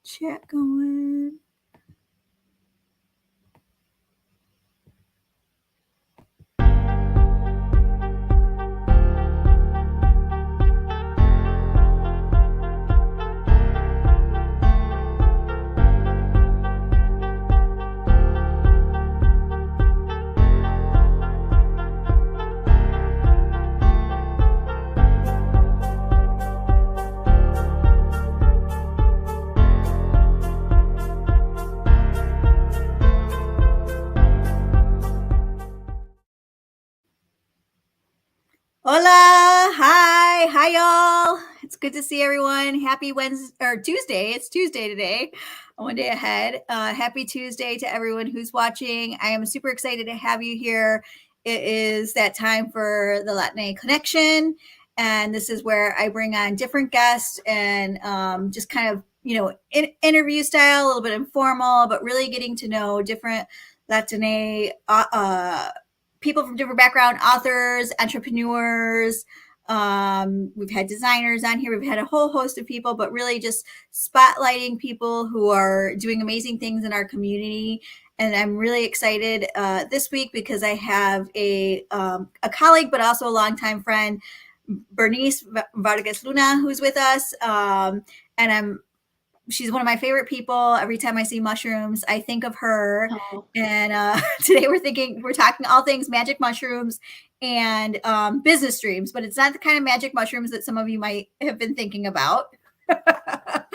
chat going. Hola, hi y'all. It's good to see everyone. Happy Wednesday or Tuesday. It's Tuesday today, one day ahead. Happy Tuesday to everyone who's watching. I am super excited to have you here. It is that time for the Latina Connection, and this is where I bring on different guests and just kind of interview style, a little bit informal, but really getting to know different Latina people from different background, authors, entrepreneurs. We've had designers on here. We've had a whole host of people, but really just spotlighting people who are doing amazing things in our community. And I'm really excited this week because I have a colleague, but also a longtime friend, Bernice Vega Luna, who's with us. And she's one of my favorite people. Every time I see mushrooms, I think of her. Oh. And today we're talking all things magic mushrooms and business dreams, but it's not the kind of magic mushrooms that some of you might have been thinking about. That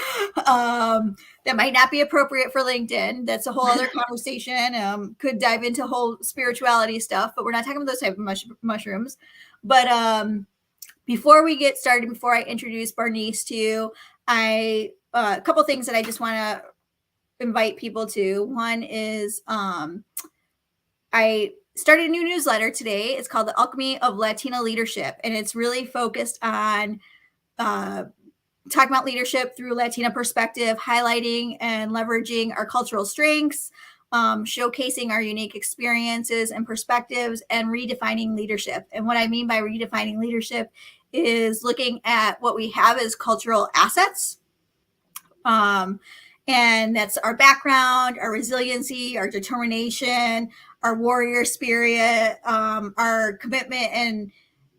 might not be appropriate for LinkedIn. That's a whole other conversation. Could dive into whole spirituality stuff, but we're not talking about those type of mushrooms. But before we get started, before I introduce Bernice to you, a couple things that I just want to invite people to. One is I started a new newsletter today. It's called The Alchemy of Latina Leadership, and it's really focused on talking about leadership through a Latina perspective, highlighting and leveraging our cultural strengths, showcasing our unique experiences and perspectives, and redefining leadership. And what I mean by redefining leadership is looking at what we have as cultural assets. And that's our background, our resiliency, our determination, our warrior spirit, our commitment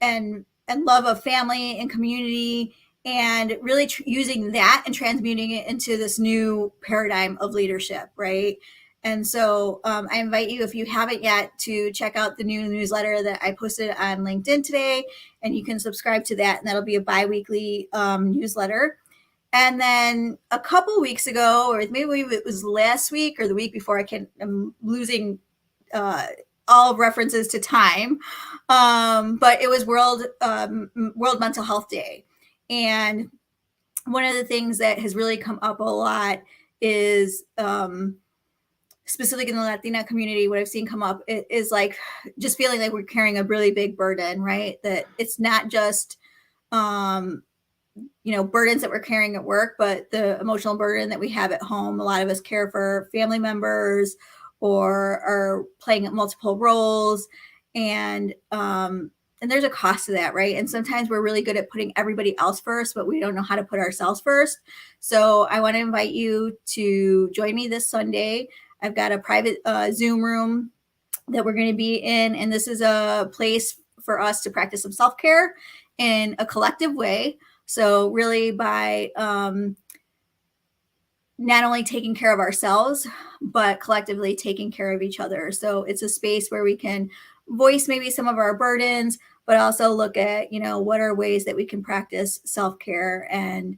and love of family and community, and really using that and transmuting it into this new paradigm of leadership, right? And so I invite you, if you haven't yet, to check out the new newsletter that I posted on LinkedIn today, and you can subscribe to that, and that'll be a bi-weekly newsletter. And then a couple weeks ago, or maybe it was last week or the week before, I'm losing all references to time, but it was World Mental Health Day. And one of the things that has really come up a lot is, specifically in the Latina community, what I've seen come up is like just feeling like we're carrying a really big burden, right? That it's not just burdens that we're carrying at work, but the emotional burden that we have at home. A lot of us care for family members or are playing multiple roles, and there's a cost to that, right? And sometimes we're really good at putting everybody else first, but we don't know how to put ourselves first. So I want to invite you to join me this Sunday. I've got a private Zoom room that we're going to be in, and this is a place for us to practice some self-care in a collective way. So really by not only taking care of ourselves, but collectively taking care of each other. So it's a space where we can voice maybe some of our burdens, but also look at, what are ways that we can practice self-care and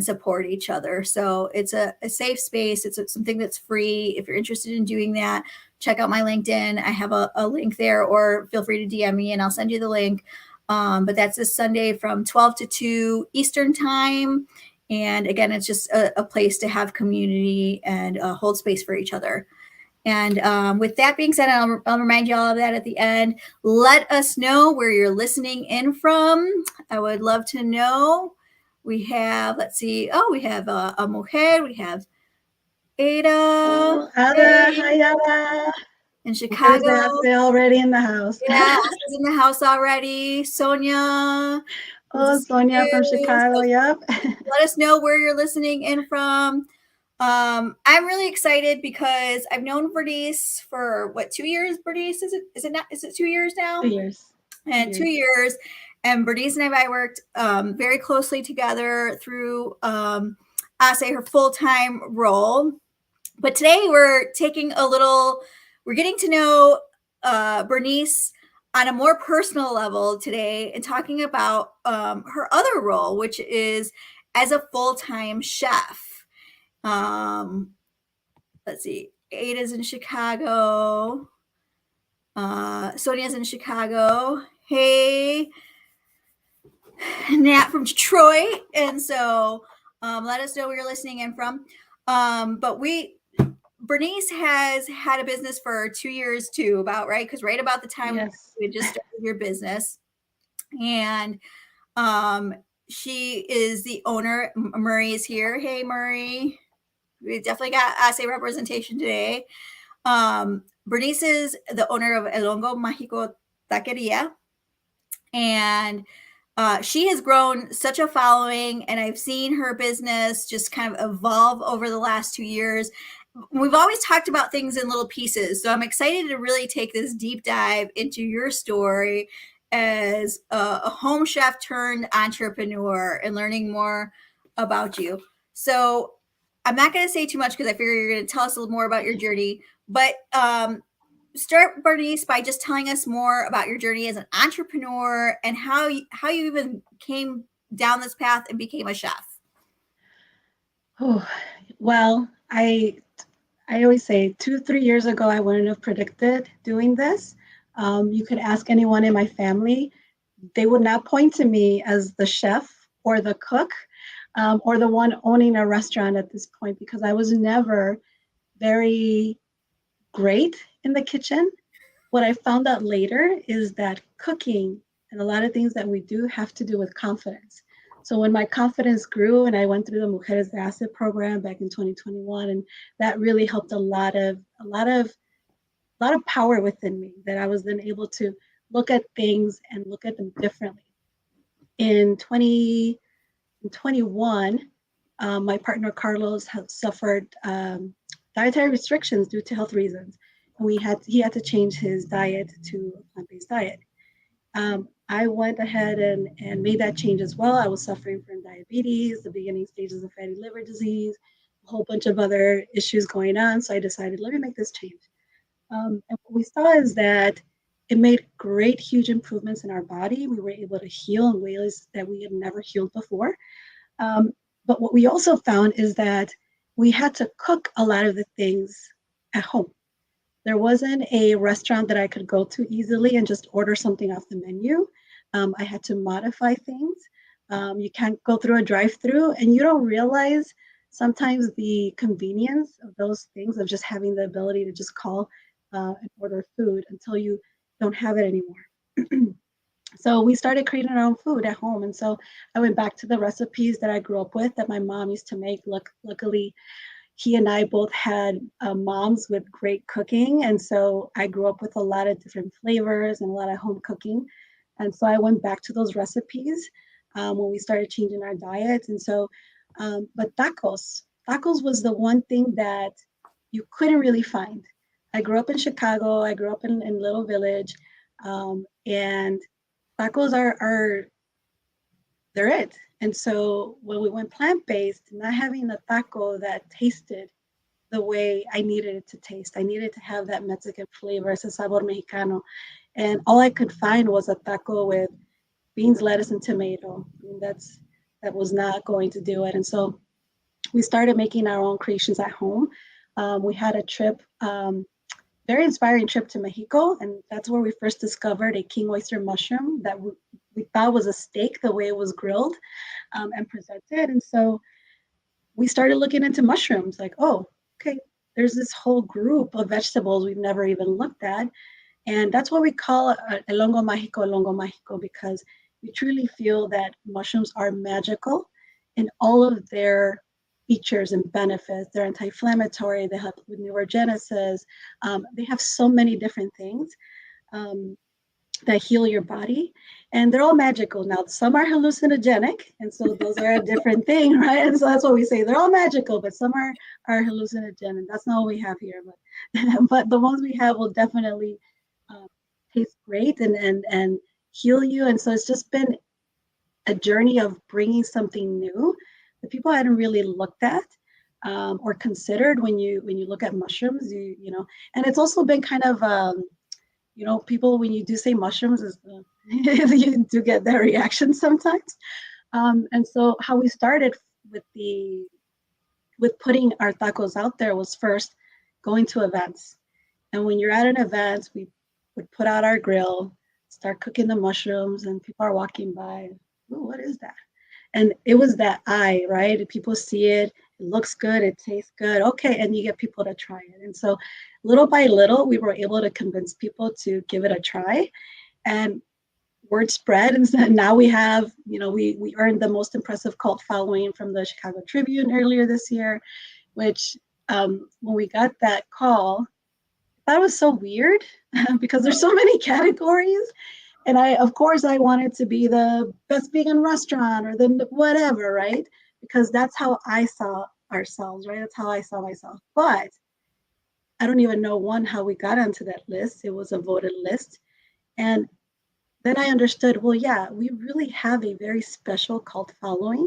support each other. So it's a safe space. It's something that's free. If you're interested in doing that, check out my LinkedIn. I have a link there, or feel free to DM me and I'll send you the link. But that's this Sunday from 12 to 2 Eastern time. And again, it's just a place to have community and hold space for each other. And with that being said, I'll remind you all of that at the end. Let us know where you're listening in from. I would love to know. We have, we have a mujer. We have Ada. Oh, Ada, hi Ada. In Chicago. They're already in the house. Yeah, she's in the house already. Sonia. Oh, Sonia from Chicago, yep. Let us know where you're listening in from. I'm really excited because I've known Bernice for what, 2 years, Bernice? Is it not, is it 2 years now? 2 years. And 2 years. And Bernice and I worked very closely together through Ase, her full-time role. But today we're getting to know Bernice on a more personal level today and talking about her other role, which is as a full-time chef. Let's see, Ada's in Chicago. Sonia's in Chicago. Hey, Nat from Detroit. And so let us know where you're listening in from. But Bernice has had a business for 2 years too, right? Because right about the time Yes. we just started your business. And she is the owner. Murray is here. Hey, Murray. We definitely got Ase representation today. Bernice is the owner of Hongo Magico Taqueria. And she has grown such a following, and I've seen her business just kind of evolve over the last 2 years. We've always talked about things in little pieces, so I'm excited to really take this deep dive into your story as a home chef turned entrepreneur and learning more about you. So I'm not going to say too much because I figure you're going to tell us a little more about your journey, but start, Bernice, by just telling us more about your journey as an entrepreneur and how you even came down this path and became a chef. Oh, well, I always say 2, 3 years ago, I wouldn't have predicted doing this. You could ask anyone in my family, they would not point to me as the chef or the cook or the one owning a restaurant at this point because I was never very great in the kitchen. What I found out later is that cooking and a lot of things that we do have to do with confidence. So when my confidence grew and I went through the Mujeres de Asset program back in 2021, and that really helped a lot of power within me that I was then able to look at things and look at them differently. In 2021, my partner Carlos had suffered dietary restrictions due to health reasons, and he had to change his diet to a plant-based diet. I went ahead and made that change as well. I was suffering from diabetes, the beginning stages of fatty liver disease, a whole bunch of other issues going on. So I decided, let me make this change. And what we saw is that it made great, huge improvements in our body. We were able to heal in ways that we had never healed before. Um, but what we also found is that we had to cook a lot of the things at home. There wasn't a restaurant that I could go to easily and just order something off the menu. I had to modify things. You can't go through a drive-through, and you don't realize sometimes the convenience of those things of just having the ability to just call and order food until you don't have it anymore. So we started creating our own food at home, and so I went back to the recipes that I grew up with that my mom used to make. Luckily, he and I both had moms with great cooking. And so I grew up with a lot of different flavors and a lot of home cooking. And so I went back to those recipes when we started changing our diets. And so, but tacos was the one thing that you couldn't really find. I grew up in Chicago. I grew up in Little Village. And tacos they're it. And so when we went plant-based, not having a taco that tasted the way I needed it to taste, I needed to have that Mexican flavor, ese sabor mexicano. And all I could find was a taco with beans, lettuce, and tomato. I mean, that was not going to do it. And so we started making our own creations at home. We had a trip, very inspiring trip to Mexico, and that's where we first discovered a king oyster mushroom that we thought was a steak the way it was grilled and presented. And so we started looking into mushrooms, like, oh, okay, there's this whole group of vegetables we've never even looked at. And that's what we call el hongo mágico, because we truly feel that mushrooms are magical in all of their features and benefits. They're anti-inflammatory, they help with neurogenesis. They have so many different things. that heal your body, and they're all magical. Now, some are hallucinogenic, and so those are a different thing, right? And so that's what we say, they're all magical, but some are hallucinogen, and that's not what we have here. But but the ones we have will definitely um, taste great and heal you. And so it's just been a journey of bringing something new that people hadn't really looked at, or considered. When you look at mushrooms, you know, and it's also been kind of people, when you do say mushrooms, is you do get that reaction sometimes. And so how we started with the with putting our tacos out there was first going to events. And when you're at an event, we would put out our grill, start cooking the mushrooms, and people are walking by. Ooh, what is that? And it was that eye, right? People see it, it looks good, it tastes good. Okay, and you get people to try it. And so little by little, we were able to convince people to give it a try. And word spread. And so now we have, we earned the most impressive cult following from the Chicago Tribune earlier this year, which when we got that call, that was so weird because there's so many categories. And of course, I wanted to be the best vegan restaurant or the whatever, right? Because that's how I saw ourselves, right? That's how I saw myself. But I don't even know, one, how we got onto that list. It was a voted list. And then I understood, well, yeah, we really have a very special cult following,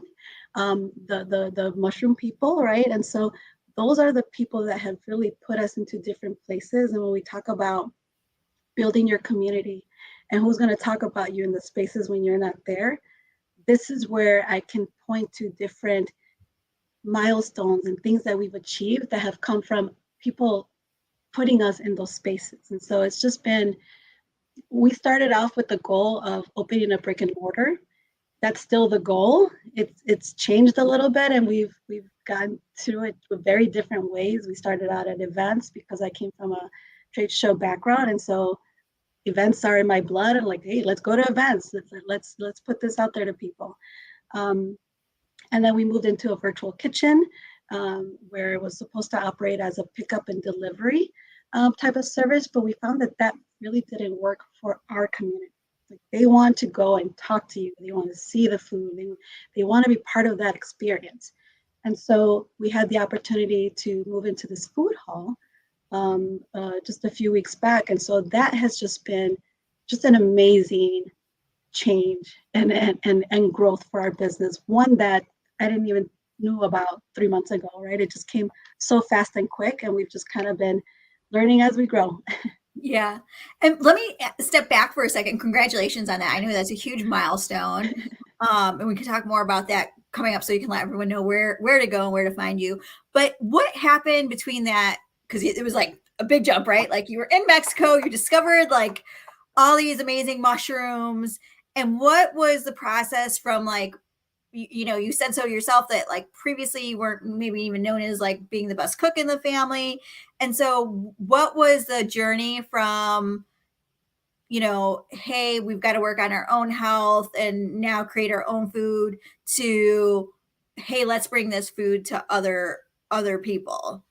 the mushroom people, right? And so those are the people that have really put us into different places. And when we talk about building your community and who's going to talk about you in the spaces when you're not there, this is where I can point to different milestones and things that we've achieved that have come from people putting us in those spaces. And so it's just been, we started off with the goal of opening a brick and mortar. That's still the goal. It's changed a little bit, and we've gone to it with very different ways. We started out at events because I came from a trade show background, and so events are in my blood. And like, hey, let's go to events. Let's put this out there to people. Um, and then we moved into a virtual kitchen, where it was supposed to operate as a pickup and delivery type of service, but we found that that really didn't work for our community. Like, they want to go and talk to you. They want to see the food. They want to be part of that experience. And so we had the opportunity to move into this food hall just a few weeks back. And so that has just been just an amazing change and growth for our business. One that I didn't even knew about 3 months ago, right? It just came so fast and quick, and we've just kind of been learning as we grow. Yeah. And let me step back for a second. Congratulations on that. I know that's a huge milestone. And we can talk more about that coming up so you can let everyone know where to go and where to find you. But what happened between that? Because it was like a big jump, right? Like, you were in Mexico, you discovered like all these amazing mushrooms. And what was the process from like, you said so yourself that like previously you weren't maybe even known as like being the best cook in the family. And so what was the journey from, hey, we've got to work on our own health and now create our own food, to, hey, let's bring this food to other people?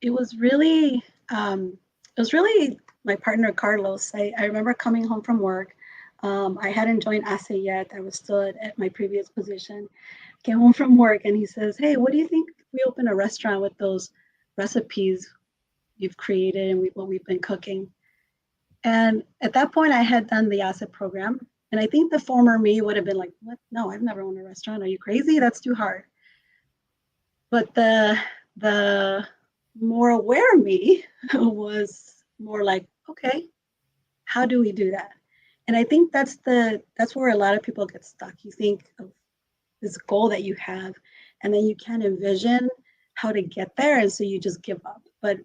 It was really, my partner Carlos. I remember coming home from work. I hadn't joined ASE yet. I was still at my previous position. Came home from work, and he says, "Hey, what do you think if we open a restaurant with those recipes you've created and what we've been cooking?" And at that point, I had done the ASE program, and I think the former me would have been like, "What? No, I've never owned a restaurant. Are you crazy? That's too hard." But the more aware me was more like, okay, how do we do that? And I think that's where a lot of people get stuck. You think of this goal that you have, and then you can't envision how to get there, and so you just give up. But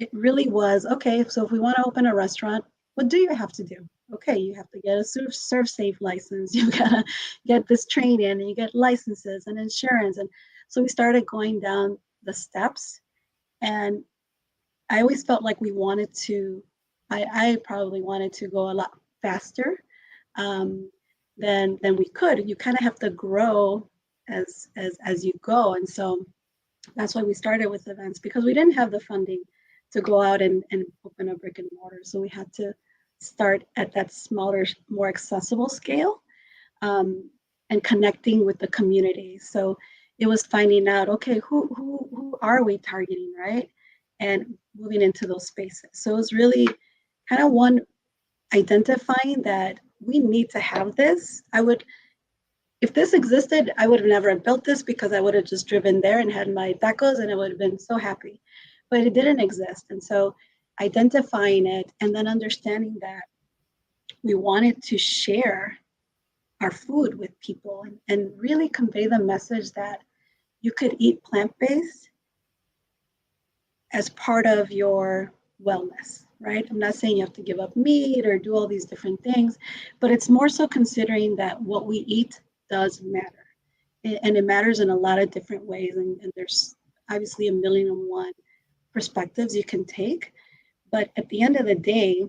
it really was, okay, so if we want to open a restaurant, what do you have to do? Okay, you have to get a serve safe license. You gotta get this training, and you get licenses and insurance. And so we started going down the steps, and I always felt like I probably wanted to go a lot faster um, than we could. You kind of have to grow as you go. And so that's why we started with events, because we didn't have the funding to go out and open a brick and mortar. So we had to start at that smaller, more accessible scale, and connecting with the community. So it was finding out, okay, who are we targeting, right? And moving into those spaces. So it was really kind of one, identifying that we need to have this. If this existed, I would have never built this, because I would have just driven there and had my tacos and I would have been so happy. But it didn't exist. And so identifying it and then understanding that we wanted to share our food with people, and really convey the message that you could eat plant-based as part of your wellness, right? I'm not saying you have to give up meat or do all these different things, but it's more so considering that what we eat does matter. And it matters in a lot of different ways. And there's obviously a million and one perspectives you can take. But at the end of the day,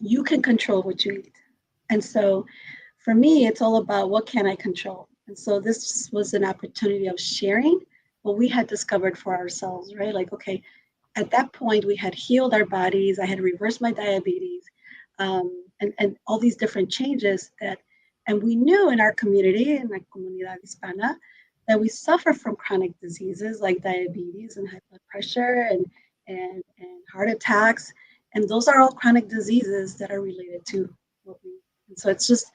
you can control what you eat. And so for me, it's all about what can I control? And so this was an opportunity of sharing what we had discovered for ourselves, right? Like, okay, at that point, we had healed our bodies. I had reversed my diabetes, and all these different changes and we knew in our community, in la comunidad hispana, that we suffer from chronic diseases like diabetes and high blood pressure and heart attacks. And those are all chronic diseases that are related to what we eat. And so it's just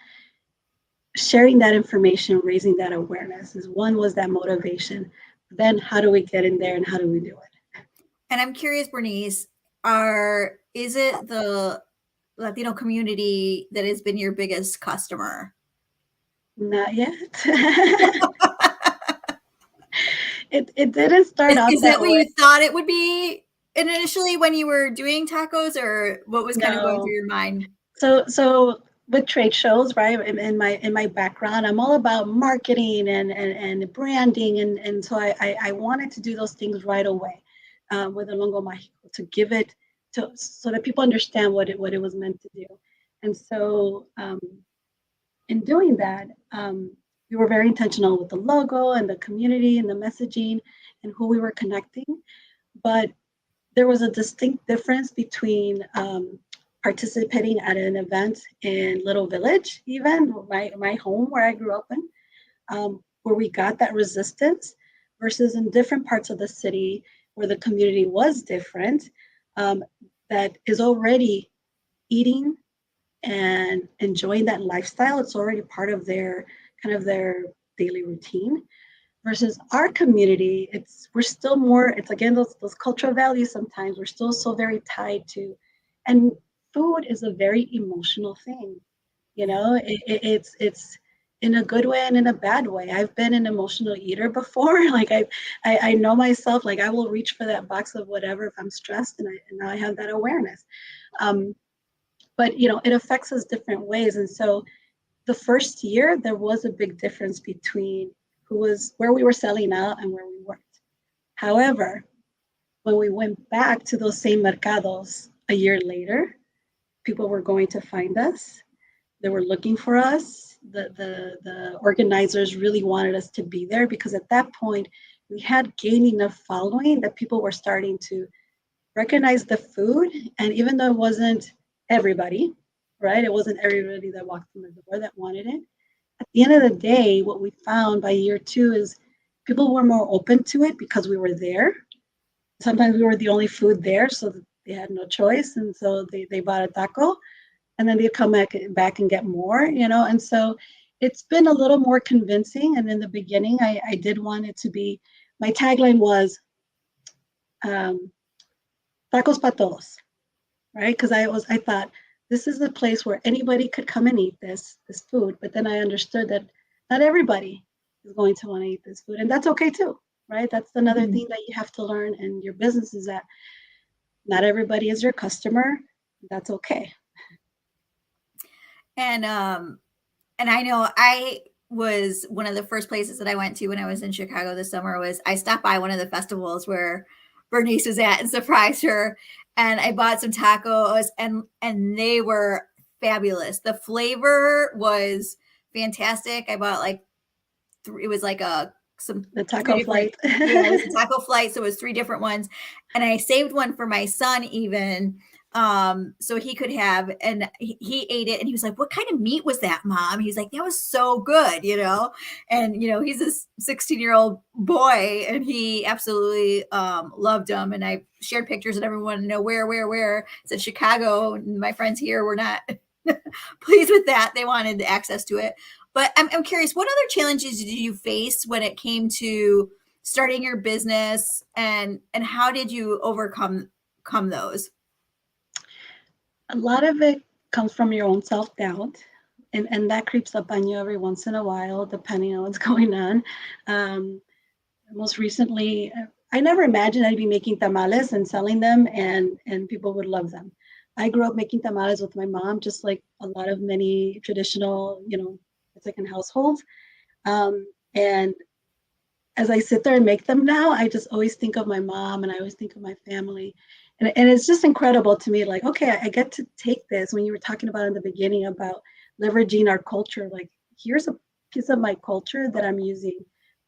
sharing that information, raising that awareness was that motivation. Then how do we get in there and how do we do it? And I'm curious, Bernice, is it the Latino community that has been your biggest customer? Not yet. It didn't start off Is that that what way. you thought it would be initially when you were doing tacos, or what was kind of going through your mind? So with trade shows, right? In my background, I'm all about marketing and branding, and so I wanted to do those things right away, with the Hongo Magico, to give it so that people understand what it was meant to do. And so in doing that, we were very intentional with the logo and the community and the messaging and who we were connecting. But there was a distinct difference between participating at an event in Little Village, even my home where I grew up in, where we got that resistance, versus in different parts of the city where the community was different, that is already eating and enjoying that lifestyle. It's already part of their their daily routine. Versus our community, we're still more, it's again those cultural values. Sometimes we're still so very tied to, and food is a very emotional thing. It's in a good way and in a bad way. I've been an emotional eater before. Like I know myself. Like I will reach for that box of whatever if I'm stressed, and now I have that awareness. But it affects us different ways. And so the first year there was a big difference between where we were selling out and where we weren't. However, when we went back to those same mercados a year later, people were going to find us. They were looking for us. The organizers really wanted us to be there, because at that point we had gained enough following that people were starting to recognize the food. And even though it wasn't everybody, right? It wasn't everybody that walked in the door that wanted it. At the end of the day, what we found by year two is people were more open to it because we were there. Sometimes we were the only food there, so they had no choice. And so they bought a taco, and then they'd come back and get more, And so it's been a little more convincing. And in the beginning, I did want it to be, my tagline was tacos para todos, right? Because I thought this is a place where anybody could come and eat this food. But then I understood that not everybody is going to want to eat this food, and that's okay too, right? That's another thing that you have to learn in your business, is that not everybody is your customer. That's okay. And I know I was one of the first places that I went to when I was in Chicago this summer. Was I stopped by one of the festivals where Bernice was at and surprised her, and I bought some tacos, and they were fabulous. The flavor was fantastic. I bought like it was like the taco flight. Yeah, it was a taco flight, so it was 3 different ones, and I saved one for my son even, so he could have, and he ate it and he was like, what kind of meat was that, Mom? He's like, that was so good, and he's this 16-year-old boy and he absolutely loved them. And I shared pictures and everyone know where it said Chicago, and my friends here were not pleased with that. They wanted access to it. But I'm curious, what other challenges did you face when it came to starting your business, and how did you overcome those? A lot of it comes from your own self-doubt, and that creeps up on you every once in a while, depending on what's going on. Um, Most recently, I never imagined I'd be making tamales and selling them, and people would love them. I grew up making tamales with my mom, just like a lot of many traditional, Mexican households. And as I sit there and make them now, I just always think of my mom and I always think of my family. And it's just incredible to me. Like, okay, I get to take this when you were talking about in the beginning about leveraging our culture. Like, here's a piece of my culture that I'm using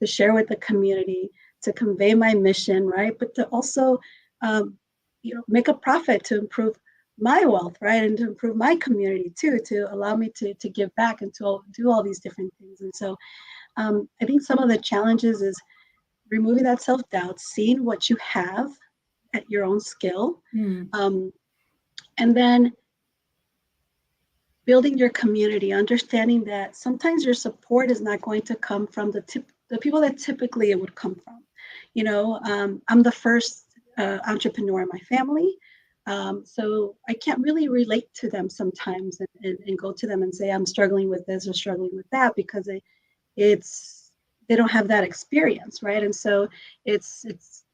to share with the community, to convey my mission, right? But to also, make a profit to improve my wealth, right? And to improve my community too, to allow me to give back and to do all these different things. And so I think some of the challenges is removing that self-doubt, seeing what you have at your own skill, um, and then building your community, understanding that sometimes your support is not going to come from the people that typically it would come from. I'm the first entrepreneur in my family. So I can't really relate to them sometimes and go to them and say, I'm struggling with this or struggling with that, because it's they don't have that experience, right? And so it's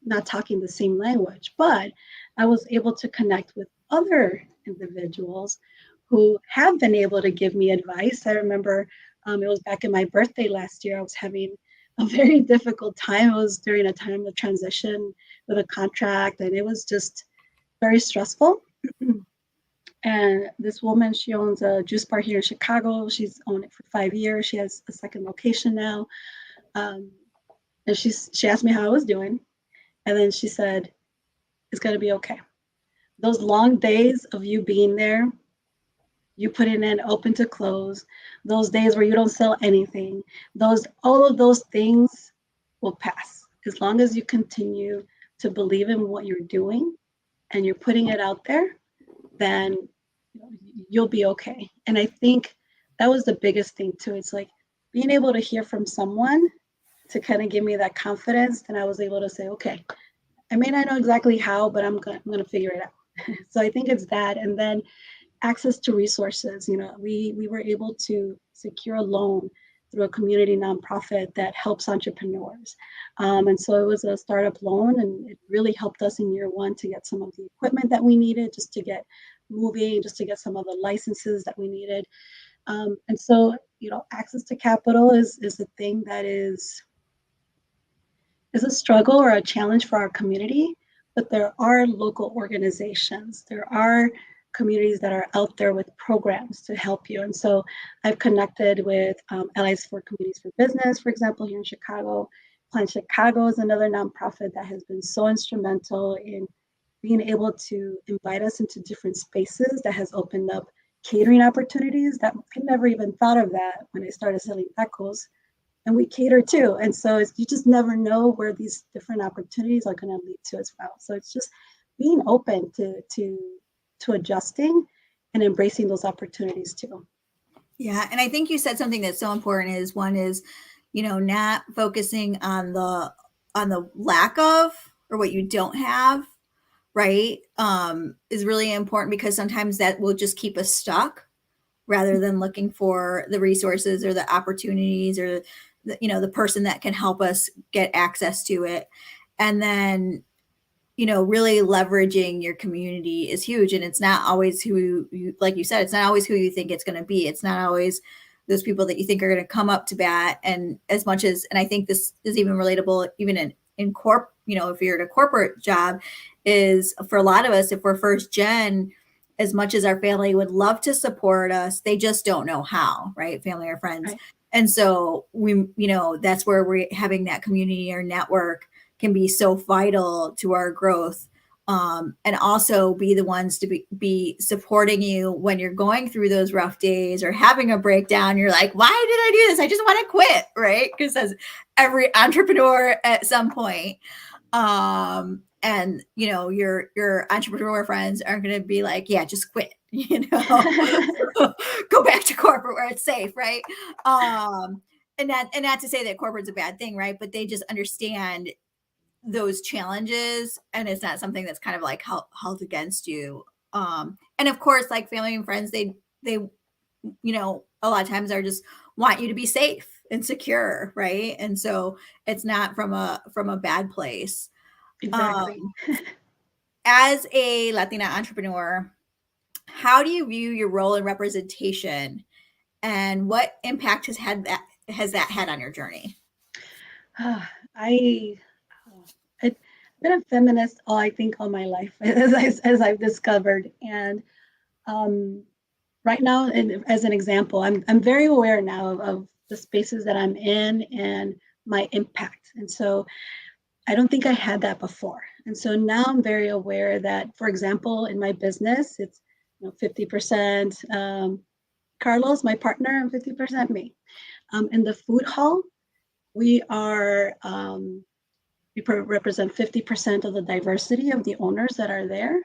not talking the same language. But I was able to connect with other individuals who have been able to give me advice. I remember it was back in my birthday last year. I was having a very difficult time. It was during a time of transition with a contract, and it was just very stressful. And this woman, she owns a juice bar here in Chicago. She's owned it for 5 years. She has a second location now. Um, and she asked me how I was doing. And then she said, it's going to be okay. Those long days of you being there, you putting in open to close, those days where you don't sell anything, all of those things will pass. As long as you continue to believe in what you're doing and you're putting it out there, then you'll be okay. And I think that was the biggest thing too. It's like being able to hear from someone to kind of give me that confidence. Then I was able to say, okay, I may not know exactly how, but I'm gonna figure it out. So I think it's that. And then access to resources. We were able to secure a loan through a community nonprofit that helps entrepreneurs. And so it was a startup loan, and it really helped us in year one to get some of the equipment that we needed, just to get moving, just to get some of the licenses that we needed. And so, access to capital is a thing that is a struggle or a challenge for our community, but there are local organizations. There are communities that are out there with programs to help you. And so I've connected with Allies for Communities for Business, for example, here in Chicago. Plan Chicago is another nonprofit that has been so instrumental in being able to invite us into different spaces, that has opened up catering opportunities that I never even thought of that when I started selling tacos. And we cater too. And so you just never know where these different opportunities are going to lead to as well. So it's just being open to adjusting and embracing those opportunities too. Yeah, and I think you said something that's so important is one is, not focusing on the lack of or what you don't have, right? Is really important, because sometimes that will just keep us stuck rather than looking for the resources or the opportunities or the person that can help us get access to it. And then really leveraging your community is huge. And it's not always who you, like you said, it's not always who you think it's going to be. It's not always those people that you think are going to come up to bat. And as much as, and I think this is even relatable, even in corp, if you're at a corporate job, is for a lot of us, if we're first gen, as much as our family would love to support us, they just don't know how, right? Family or friends. Right. And so that's where we're having that community or network can be so vital to our growth. and also be the ones to be supporting you when you're going through those rough days or having a breakdown. You're like, why did I do this? I just want to quit, right? Because as every entrepreneur at some point, and your entrepreneur friends aren't going to be like, yeah, just quit, go back to corporate where it's safe, right? And not to say that corporate's a bad thing, right? But they just understand those challenges, and it's not something that's kind of like held against you. And of course, like family and friends, they a lot of times are just want you to be safe and secure, right? And so it's not from a bad place. Exactly. As a Latina entrepreneur, how do you view your role in representation, and what impact has that had on your journey? I, I've been a feminist, I think, all my life, as I've discovered. And right now, and as an example, I'm very aware now of the spaces that I'm in and my impact. And so I don't think I had that before. And so now I'm very aware that, for example, in my business, it's 50% Carlos, my partner, and 50% me. In the food hall, we are we represent 50% of the diversity of the owners that are there,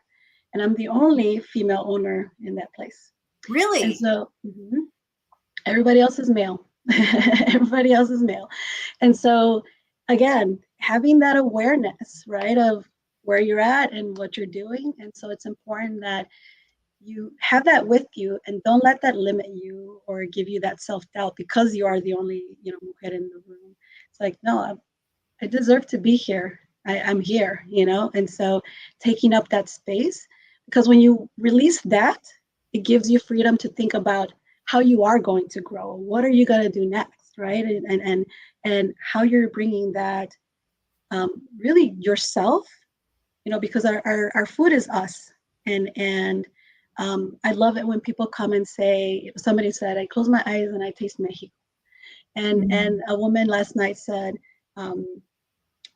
and I'm the only female owner in that place. Really? And so everybody else is male. Everybody else is male. And so again, having that awareness, right, of where you're at and what you're doing. And so it's important that you have that with you and don't let that limit you or give you that self-doubt because you are the only mujer in the room. It's like, no, I deserve to be here. I'm here, and so taking up that space, because when you release that, it gives you freedom to think about how you are going to grow. What are you going to do next, right? And how you're bringing that really yourself, because our food is us. And I love it when people come and say, somebody said, I close my eyes and I taste Mexico. And a woman last night said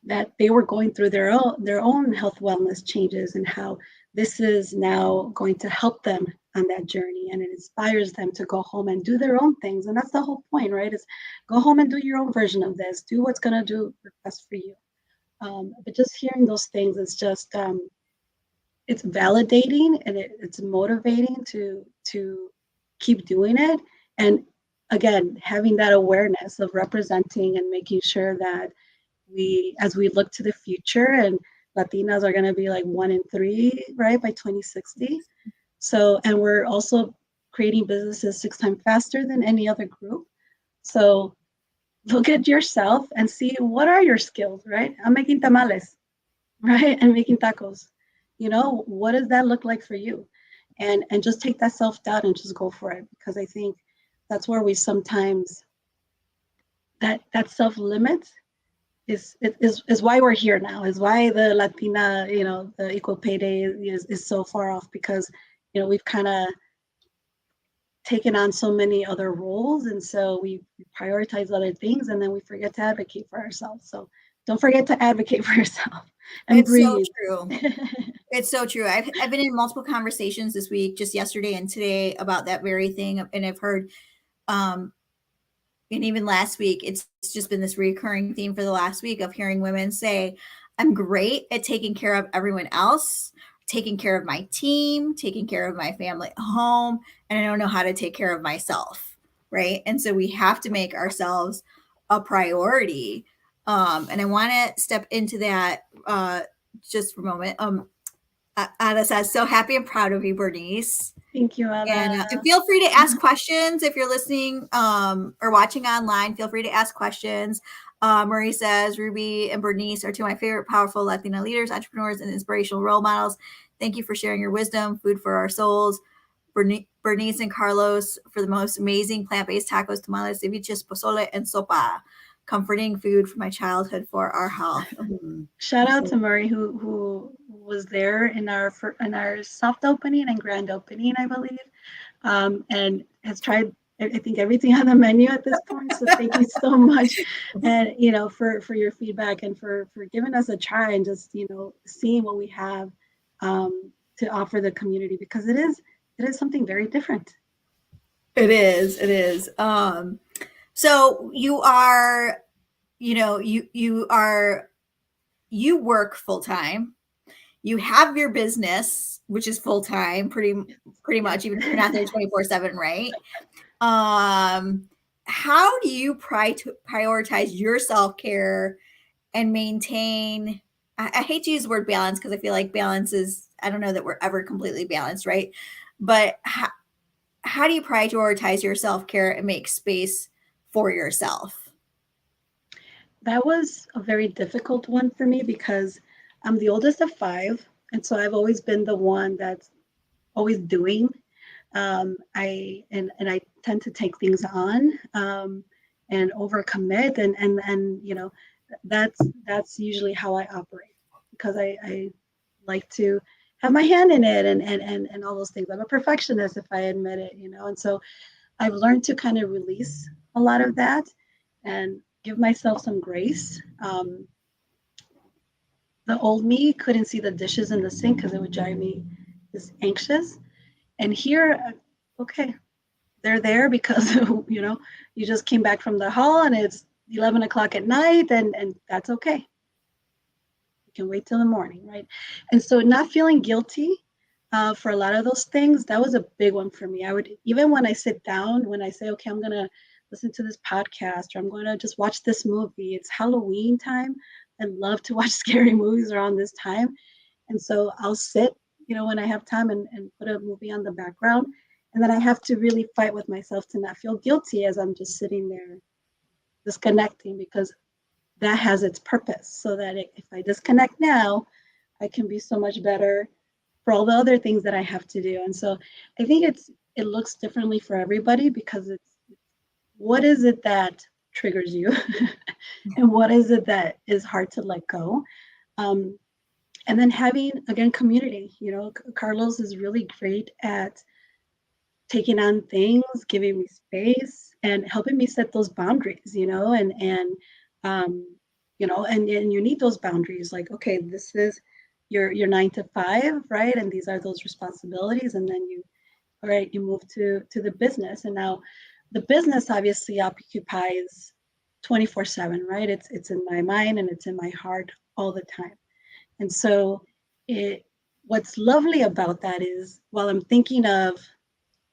that they were going through their own health wellness changes, and how this is now going to help them on that journey, and it inspires them to go home and do their own things. And that's the whole point, right? Is go home and do your own version of this. Do what's going to do best for you. But just hearing those things is just it's validating, and it's motivating to keep doing it. And again, having that awareness of representing and making sure that as we look to the future, and Latinas are going to be like 1 in 3, right, by 2060. So, and we're also creating businesses 6 times faster than any other group. So look at yourself and see what are your skills, right? I'm making tamales, right? And making tacos. What does that look like for you? And just take that self-doubt and just go for it, because I think that's where we sometimes that self-limit is why we're here now, is why the Latina, the equal pay day is so far off, because we've kind of taken on so many other roles, and so we prioritize other things, and then we forget to advocate for ourselves. So don't forget to advocate for yourself and it's breathe. So true. It's so true. I've been in multiple conversations this week, just yesterday and today, about that very thing, and I've heard and even last week, it's just been this recurring theme for the last week of hearing women say, I'm great at taking care of everyone else, taking care of my team, taking care of my family at home, and I don't know how to take care of myself, right? And so we have to make ourselves a priority. And I want to step into that just for a moment. Ada says, so happy and proud of you, Bernice. Thank you, Ada. And feel free to ask questions if you're listening or watching online. Feel free to ask questions. Marie says, Ruby and Bernice are two of my favorite powerful Latina leaders, entrepreneurs, and inspirational role models. Thank you for sharing your wisdom, food for our souls. Bernice and Carlos for the most amazing plant-based tacos, tamales, ceviches, pozole, and sopa. Comforting food from my childhood for our health. Shout out to Murray, who was there in our soft opening and grand opening, I believe, and has tried, I think, everything on the menu at this point. So thank you so much, and for your feedback, and for giving us a try, and just seeing what we have to offer the community, because it is something very different. It is. It is. So you are, you work full time. You have your business, which is full time, pretty Yes. much, even if you're not there 24/7, right? Um, how do you prioritize your self care and maintain? I hate to use the word balance because I feel like balance is, I don't know that we're ever completely balanced, right? But how do you prioritize your self care and make space for yourself? That was a very difficult one for me because I'm the oldest of five, and so I've always been the one that's always doing. I tend to take things on, and overcommit, and that's usually how I operate, because I like to have my hand in it, and all those things. I'm a perfectionist, if I admit it, and so I've learned to kind of release a lot of that and give myself some grace. The old me couldn't see the dishes in the sink because it would drive me just anxious. And here, okay, they're there because you just came back from the hall and it's 11 o'clock at night, and that's okay. You can wait till the morning, right? And so not feeling guilty for a lot of those things, that was a big one for me. I would, even when I sit down, when I say, okay, I'm going to listen to this podcast, or I'm going to just watch this movie, it's Halloween time. I love to watch scary movies around this time. And so I'll sit, when I have time, and put a movie on the background. And then I have to really fight with myself to not feel guilty as I'm just sitting there disconnecting, because that has its purpose. So that if I disconnect now, I can be so much better for all the other things that I have to do. And so I think it looks differently for everybody, because it's, what is it that triggers you and what is it that is hard to let go. Um, and then having, again, community. Carlos is really great at taking on things, giving me space, and helping me set those boundaries, um, and you need those boundaries. Like, okay, this is your 9 to 5, right? And these are those responsibilities. And then all right, you move to the business. And now the business obviously occupies 24/7, right? It's in my mind and it's in my heart all the time. And so what's lovely about that is, while I'm thinking of,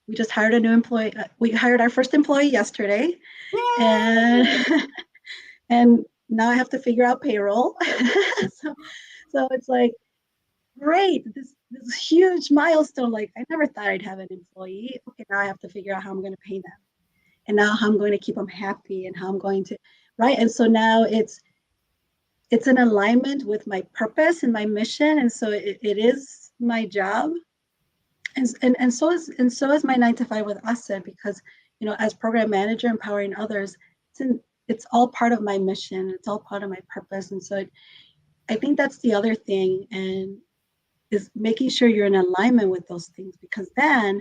we just hired a new employee. We hired our first employee yesterday, and Yay! and now I have to figure out payroll. so, so it's like, great, this huge milestone. Like, I never thought I'd have an employee. Okay, now I have to figure out how I'm going to pay them, and now how I'm going to keep them happy, and how I'm going to, right. And so now it's in alignment with my purpose and my mission, and so it is my job. And so is my 9 to 5 with ASED, because as program manager, empowering others, it's all part of my mission, it's all part of my purpose. And so I think that's the other thing, and is making sure you're in alignment with those things, because then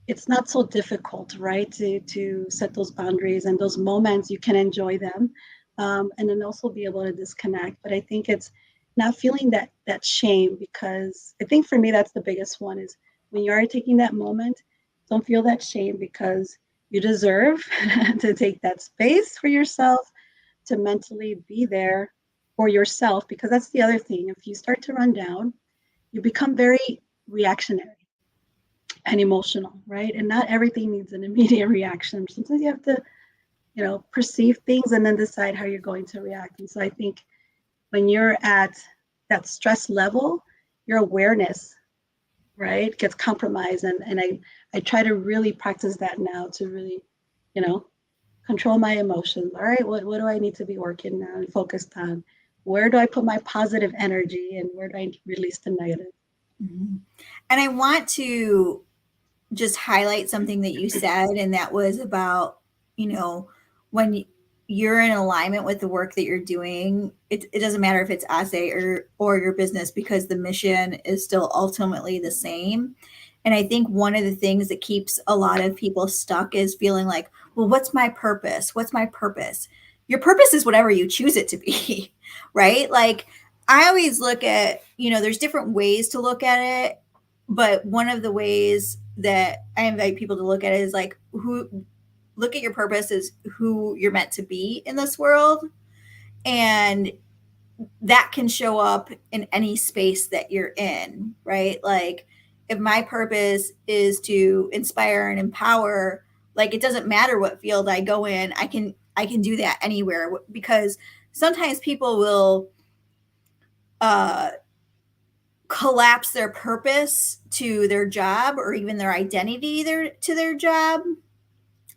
it's not so difficult, right, to set those boundaries, and those moments you can enjoy them, and then also be able to disconnect. But I think it's not feeling that shame, because I think for me that's the biggest one, is when you are taking that moment, don't feel that shame, because you deserve to take that space for yourself, to mentally be there for yourself, because that's the other thing. If you start to run down, you become very reactionary and emotional, right? And not everything needs an immediate reaction. Sometimes you have to, perceive things and then decide how you're going to react. And so I think when you're at that stress level, your awareness, right, gets compromised. And I try to really practice that now, to really, you know, control my emotions. All right, what do I need to be working on and focused on? Where do I put my positive energy, and where do I release the negative? Mhm. And I want to just highlight something that you said, and that was about, you know, when you're in alignment with the work that you're doing, it doesn't matter if it's assay or your business, because the mission is still ultimately the same. And I think one of the things that keeps a lot of people stuck is feeling like, well, what's my purpose? What's my purpose? Your purpose is whatever you choose it to be, right? Like, I always look at, there's different ways to look at it, but one of the ways that I invite people to look at it is like look at your purpose as who you're meant to be in this world. And that can show up in any space that you're in, right? Like if my purpose is to inspire and empower, like it doesn't matter what field I go in, I can do that anywhere, because sometimes people will uh collapse their purpose to their job or even their identity to their job.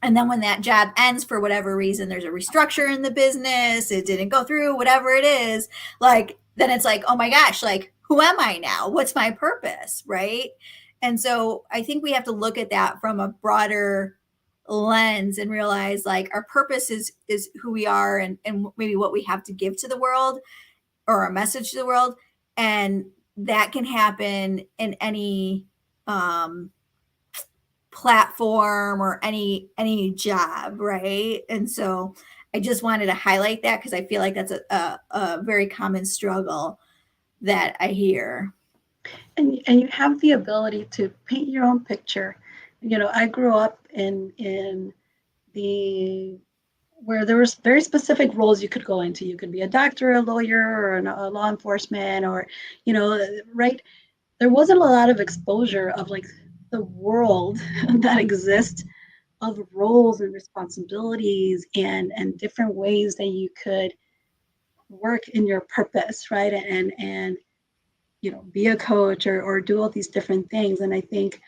And then when that job ends for whatever reason, there's a restructure in the business, it didn't go through, whatever it is, like then it's like, oh my gosh, like who am I now? What's my purpose? Right. And so I think we have to look at that from a broader lens and realize like our purpose is who we are, and maybe what we have to give to the world or our message to the world. And that can happen in any platform or any job, right? And so I just wanted to highlight that because I feel like that's a very common struggle that I hear. And you have the ability to paint your own picture. I grew up in the where there was very specific roles you could go into. You could be a doctor, a lawyer, or a law enforcement, or right. There wasn't a lot of exposure of like the world that exists, of roles and responsibilities and different ways that you could work in your purpose, right? And be a coach or do all these different things. And I think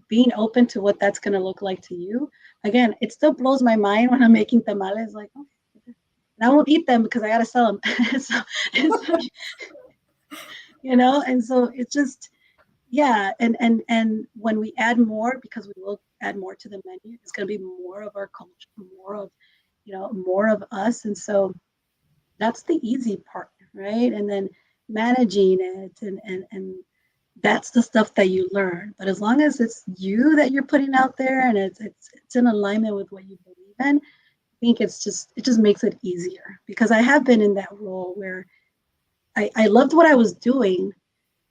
being open to what that's going to look like to you. Again, it still blows my mind when I'm making tamales, like, oh, and I won't eat them because I got to sell them. So it's like, and so it's just, yeah. And when we add more, because we will add more to the menu, it's going to be more of our culture, more of us. And so that's the easy part, right? And then managing it and that's the stuff that you learn. But as long as it's you that you're putting out there and it's in alignment with what you believe in, I think it just makes it easier. Because I have been in that role where I loved what I was doing,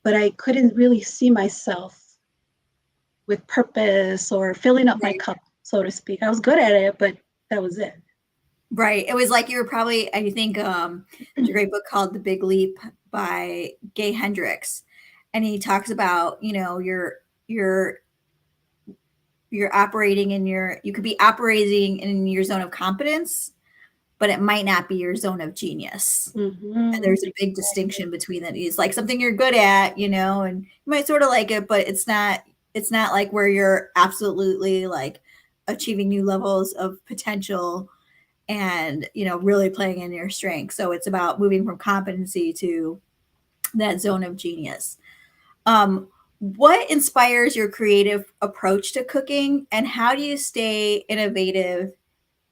but I couldn't really see myself with purpose or filling up my Right. cup, so to speak. I was good at it, but that was it. Right. It was like you were probably, I think there's a great book called The Big Leap by Gay Hendricks. And he talks about, you're operating in you could be operating in your zone of competence, but it might not be your zone of genius. And Mm-hmm. there's a big distinction between that. It's like something you're good at, and you might sort of like it, but it's not like where you're absolutely like achieving new levels of potential and, really playing in your strength. So it's about moving from competency to that zone of genius. What inspires your creative approach to cooking, and how do you stay innovative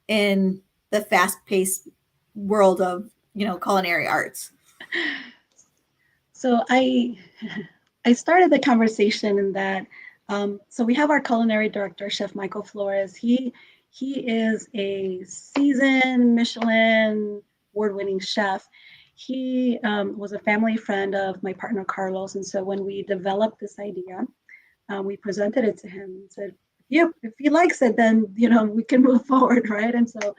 in the fast-paced world of, culinary arts? So I started the conversation in that. So we have our culinary director, Chef Michael Flores. He is a seasoned Michelin award-winning chef. He was a family friend of my partner Carlos, and so when we developed this idea, we presented it to him and said, "Yep, if he likes it, then we can move forward, right?" And so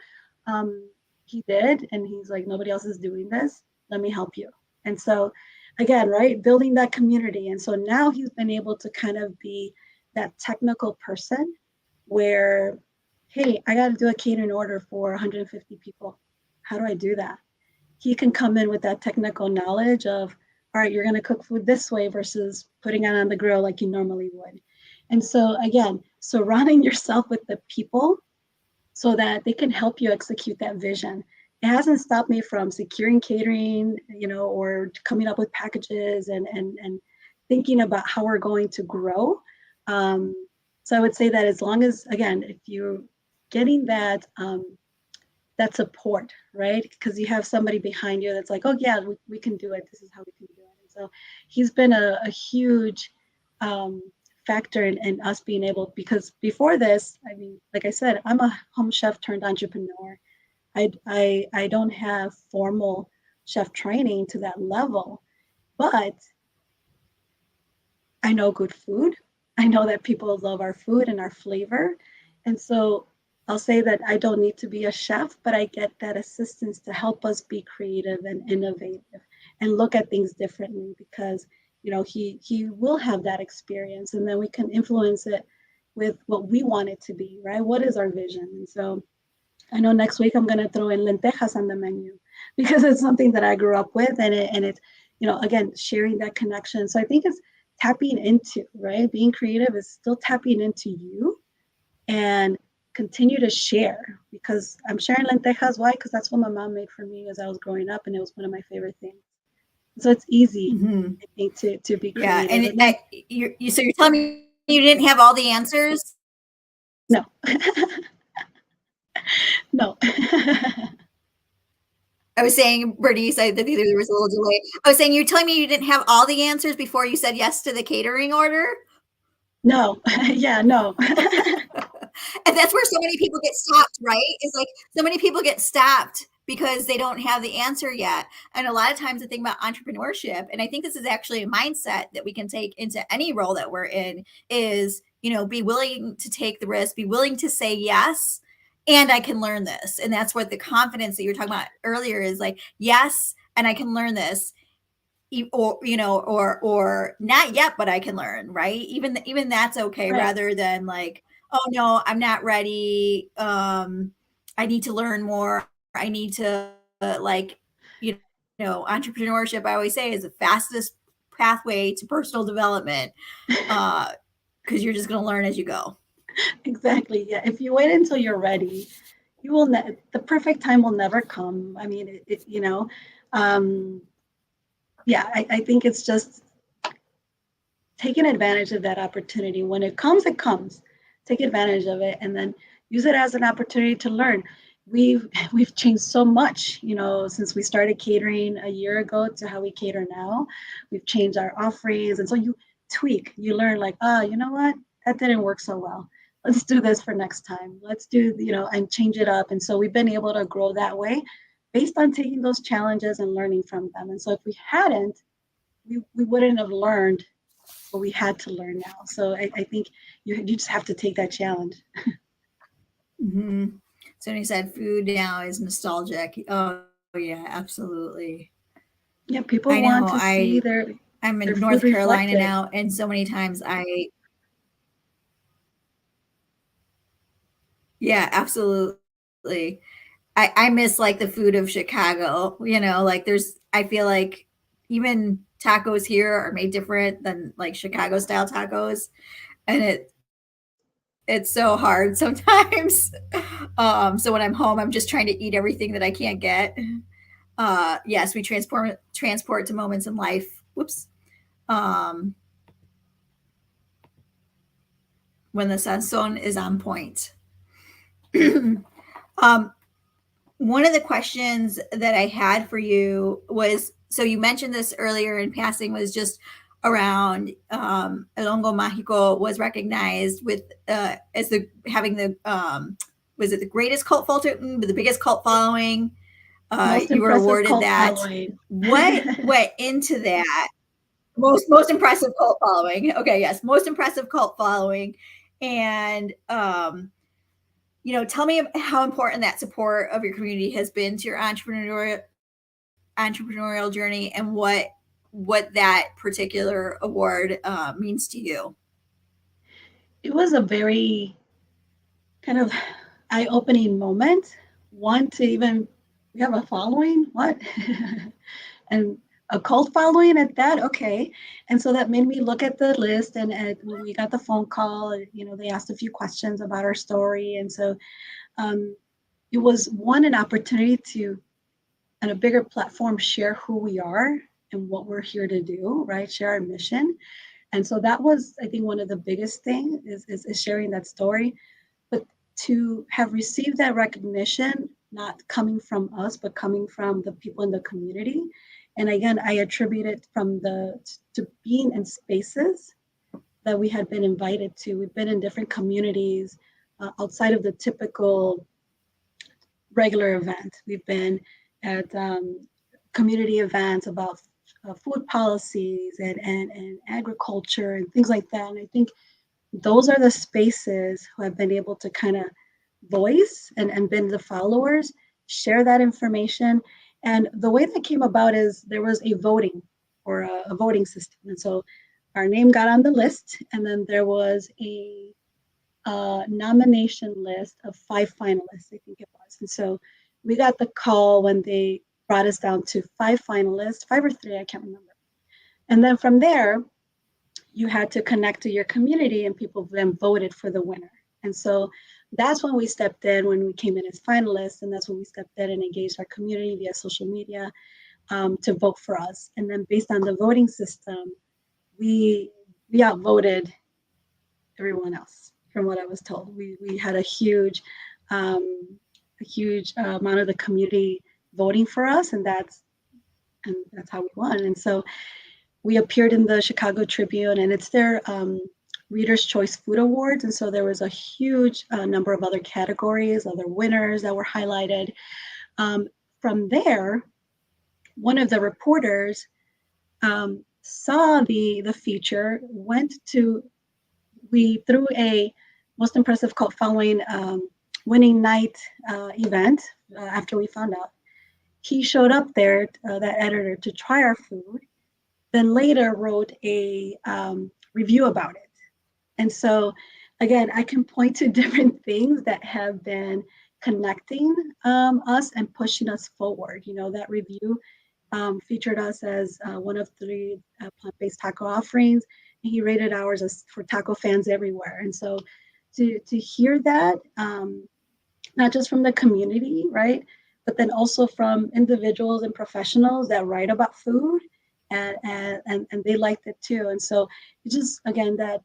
he did, and he's like, "Nobody else is doing this. Let me help you." And so again, right, building that community. And so now he's been able to kind of be that technical person where, hey, I got to do a catering order for 150 people. How do I do that? He can come in with that technical knowledge of, all right, you're going to cook food this way versus putting it on the grill like you normally would. And so again, surrounding yourself with the people so that they can help you execute that vision. It hasn't stopped me from securing catering, or coming up with packages and thinking about how we're going to grow. So I would say that as long as, again, if you're getting that support, right? Because you have somebody behind you that's like, oh yeah, we can do it. This is how we can do it. And so he's been a huge factor in us being able, because before this, I mean, like I said, I'm a home chef turned entrepreneur. I don't have formal chef training to that level, but I know good food. I know that people love our food and our flavor. And so I'll say that I don't need to be a chef, but I get that assistance to help us be creative and innovative and look at things differently because he will have that experience and then we can influence it with what we want it to be, right? What is our vision? And so I know next week I'm going to throw in lentejas on the menu because it's something that I grew up with and it's, again, sharing that connection. So I think it's tapping into, right? Being creative is still tapping into you and continue to share because I'm sharing lentejas. Why? Because that's what my mom made for me as I was growing up and it was one of my favorite things. So it's easy, Mm-hmm. I think, to be Yeah. creative. And so you're telling me you didn't have all the answers? No, no. I was saying, Bernice, I think there was a little delay. I was saying, you're telling me you didn't have all the answers before you said yes to the catering order? No, yeah, no. And that's where so many people get stopped, right? It's like so many people get stopped because they don't have the answer yet. And a lot of times the thing about entrepreneurship, and I think this is actually a mindset that we can take into any role that we're in, is, be willing to take the risk, be willing to say yes, and I can learn this. And that's what the confidence that you were talking about earlier is like, yes, and I can learn this. Or not yet, but I can learn, right? Even that's okay, Right. rather than like, oh no, I'm not ready. I need to learn more. I need to like, entrepreneurship, I always say, is the fastest pathway to personal development. Because you're just going to learn as you go. Exactly. Yeah. If you wait until you're ready, you will the perfect time will never come. I mean, um, yeah, I think it's just taking advantage of that opportunity. When it comes, it comes. Take advantage of it and then use it as an opportunity to learn. We've changed so much, since we started catering a year ago to how we cater now. We've changed our offerings. And so you tweak, you learn like, you know what? That didn't work so well. Let's do this for next time. Let's do, and change it up. And so we've been able to grow that way based on taking those challenges and learning from them. And so if we hadn't, we wouldn't have learned what we had to learn now. So I think you just have to take that challenge. Mm-hmm. So when you said food now is nostalgic. Oh yeah, absolutely. Yeah, people I want know. to see I'm their in food North Carolina reflected. now, and so many times yeah, absolutely. I miss like the food of Chicago, like I feel like even tacos here are made different than like Chicago style tacos. And it's so hard sometimes. So when I'm home, I'm just trying to eat everything that I can't get. Yes, we transport to moments in life. Whoops. Um, when the sazon is on point. um, One of the questions that I had for you was, so you mentioned this earlier in passing, was just around El Hongo Magico was recognized with as the having the was it the greatest cult following, the biggest cult following? Most You were impressive awarded cult that. following. What went into that? Most impressive cult following. Okay, yes, most impressive cult following, and tell me how important that support of your community has been to your entrepreneurial journey, and what that particular award means to you. It was a very kind of eye-opening moment. One to even we have a following, what? And a cult following at that, okay. And so that made me look at the list and when we got the phone call, they asked a few questions about our story. And so um, it was an opportunity to on a bigger platform share who we are and what we're here to do, right? Share our mission. And so that was, I think, one of the biggest things is sharing that story. But to have received that recognition, not coming from us, but coming from the people in the community. And again, I attribute it from to being in spaces that we had been invited to. We've been in different communities outside of the typical regular event. We've been at community events about food policies and agriculture and things like that. And I think those are the spaces who have been able to kind of voice and been the followers, share that information. And the way that came about is there was a voting or a voting system. And so our name got on the list, and then there was a nomination list of 5 finalists, I think it was. And so we got the call when they brought us down to 5 finalists, 5 or 3, I can't remember. And then from there, you had to connect to your community, and people then voted for the winner. And so that's when we stepped in, when we came in as finalists, and that's when we stepped in and engaged our community via social media to vote for us. And then based on the voting system, we outvoted everyone else, from what I was told. We had a huge amount of the community voting for us, and that's how we won. And so we appeared in the Chicago Tribune, and it's their Reader's Choice Food Awards. And so there was a huge number of other categories, other winners that were highlighted. From there, one of the reporters saw the feature, we threw a most impressive cult following winning night event after we found out. He showed up there, that editor, to try our food, then later wrote a review about it. And so, again, I can point to different things that have been connecting us and pushing us forward. You know, that review featured us as one of 3 plant-based taco offerings, and he rated ours as for taco fans everywhere. And so to hear that, not just from the community, right, but then also from individuals and professionals that write about food, and they liked it too. And so it's just, again, that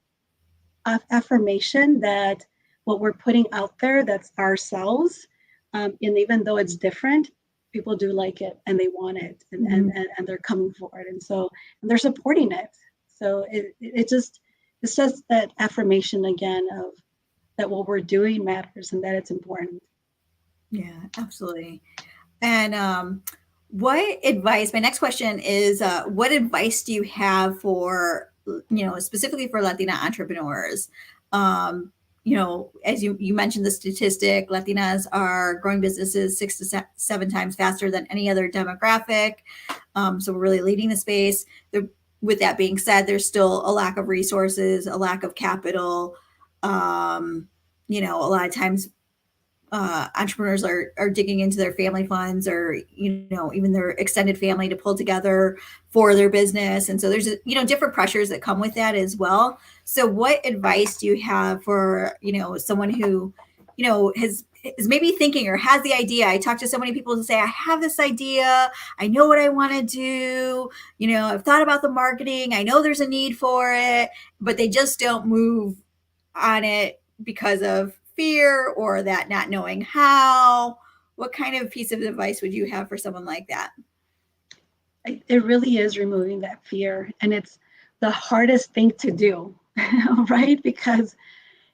affirmation that what we're putting out there, that's ourselves, and even though it's different, people do like it and they want it, and they're coming forward, and so they're supporting it. So it just says that affirmation again of that what we're doing matters and that it's important. Yeah, absolutely. And what advice, my next question is, what advice do you have for, specifically for Latina entrepreneurs? As you mentioned the statistic, Latinas are growing businesses 6 to 7 times faster than any other demographic. So we're really leading the space. With that being said, there's still a lack of resources, a lack of capital. A lot of times entrepreneurs are digging into their family funds, or even their extended family, to pull together for their business. And so there's different pressures that come with that as well. So what advice do you have for someone who is maybe thinking or has the idea? I talk to so many people who say, I have this idea, I know what I want to do, I've thought about the marketing, I know there's a need for it, but they just don't move on it because of fear or that not knowing how. What kind of piece of advice would you have for someone like that? It really is removing that fear, and it's the hardest thing to do, right? Because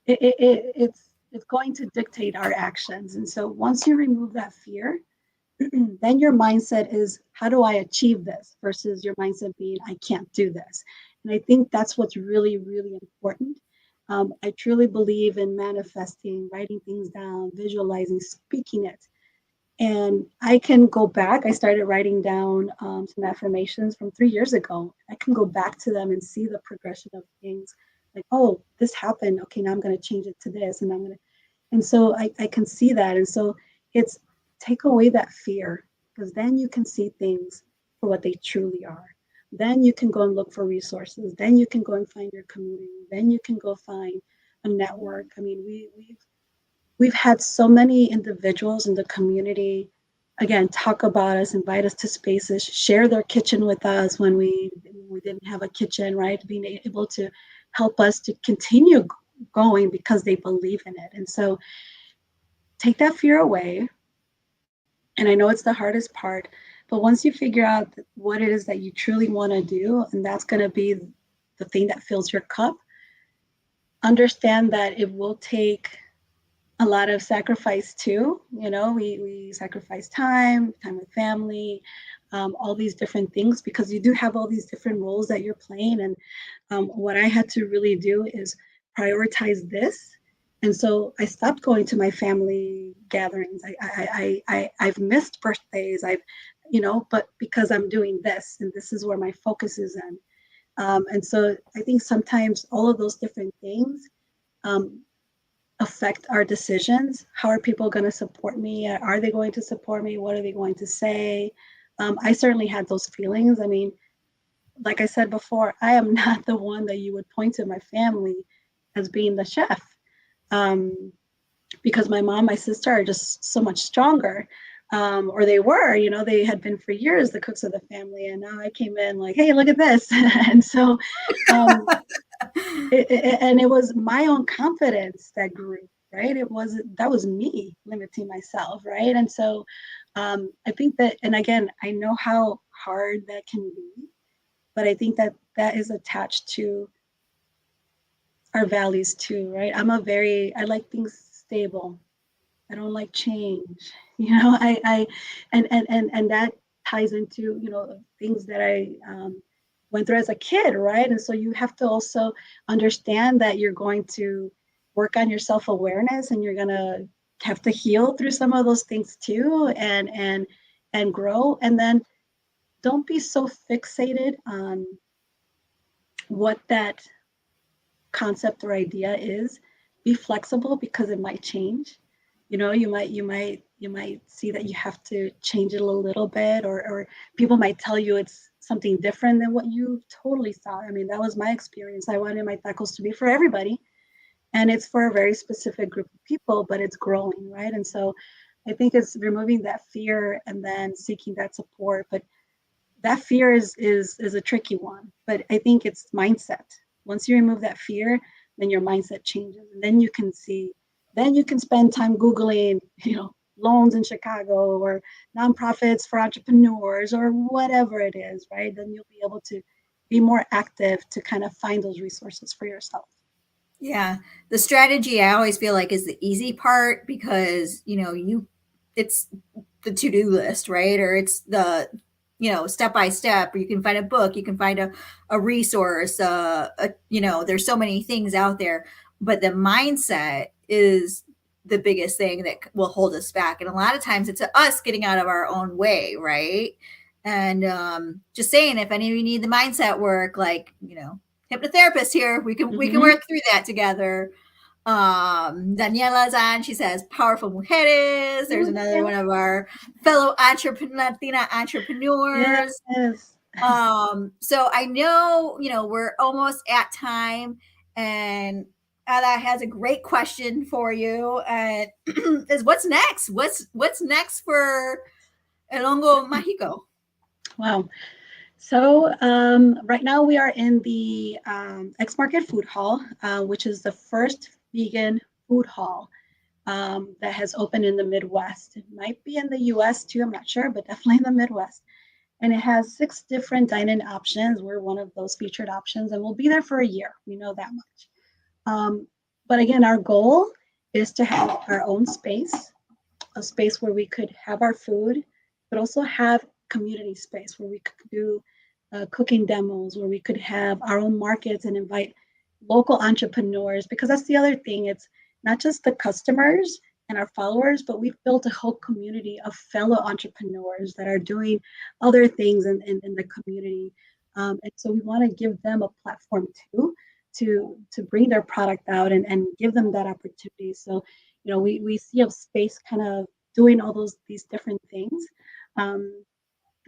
it's going to dictate our actions. And so once you remove that fear, then your mindset is, how do I achieve this, versus your mindset being, I can't do this. And I think that's what's really, really important. I truly believe in manifesting, writing things down, visualizing, speaking it. And I can go back. I started writing down some affirmations from 3 years ago. I can go back to them and see the progression of things. Like, oh, this happened. Okay, now I'm going to change it to this, and so I can see that. And so it's take away that fear, because then you can see things for what they truly are. Then you can go and look for resources. Then you can go and find your community. Then you can go find a network. I mean, we've had so many individuals in the community, again, talk about us, invite us to spaces, share their kitchen with us when we didn't have a kitchen, right? Being able to help us to continue going because they believe in it. And so take that fear away. And I know it's the hardest part, but once you figure out what it is that you truly want to do, and that's going to be the thing that fills your cup, understand that it will take a lot of sacrifice too. We sacrifice time with family, all these different things, because you do have all these different roles that you're playing. And what I had to really do is prioritize this. And so I stopped going to my family gatherings. I've missed birthdays. But because I'm doing this, and this is where my focus is in. And so I think sometimes all of those different things um, affect our decisions. How are people going to support me? Are they going to support me? What are they going to say? I certainly had those feelings. I mean, like I said before, I am not the one that you would point to my family as being the chef, um, because my mom, my sister are just so much stronger. Or they were, they had been for years the cooks of the family, and now I came in like, hey, look at this. And so um, and it was my own confidence that grew, right? That was me limiting myself, right? And so I think that, and again, I know how hard that can be, but I think that that is attached to our values too, right? I like things stable. I don't like change. And that ties into, things that I went through as a kid, right? And so you have to also understand that you're going to work on your self-awareness, and you're gonna have to heal through some of those things too, and grow. And then don't be so fixated on what that concept or idea is. Be flexible, because it might change. You might see that you have to change it a little bit, or people might tell you it's something different than what you totally saw. I mean, that was my experience. I wanted my tacos to be for everybody, and it's for a very specific group of people, but it's growing, right? And so I think it's removing that fear and then seeking that support. But that fear is a tricky one, but I think it's mindset. Once you remove that fear, then your mindset changes, and then you can spend time googling, loans in Chicago, or nonprofits for entrepreneurs, or whatever it is, right? Then you'll be able to be more active to kind of find those resources for yourself. Yeah. The strategy I always feel like is the easy part, because, it's the to-do list, right? Or it's the, step by step, or you can find a book, you can find a resource, there's so many things out there, but the mindset is the biggest thing that will hold us back. And a lot of times it's us getting out of our own way, right? And just saying, if any of you need the mindset work, like, hypnotherapist here, we can work through that together. Daniela's on, she says powerful mujeres. There's another one of our fellow Latina entrepreneurs. Yes. So I know, we're almost at time, and Ada has a great question for you, and is what's next? What's next for El Hongo Magico? Wow. So right now we are in the X Market Food Hall, which is the first vegan food hall that has opened in the Midwest. It might be in the US too, I'm not sure, but definitely in the Midwest. And it has 6 different dine-in options. We're one of those featured options, and we'll be there for a year. We know that much. But again, our goal is to have our own space, a space where we could have our food, but also have community space where we could do cooking demos, where we could have our own markets and invite local entrepreneurs. Because that's the other thing. It's not just the customers and our followers, but we've built a whole community of fellow entrepreneurs that are doing other things in the community. And so we want to give them a platform too, to bring their product out and give them that opportunity. So, we see a space kind of doing these different things.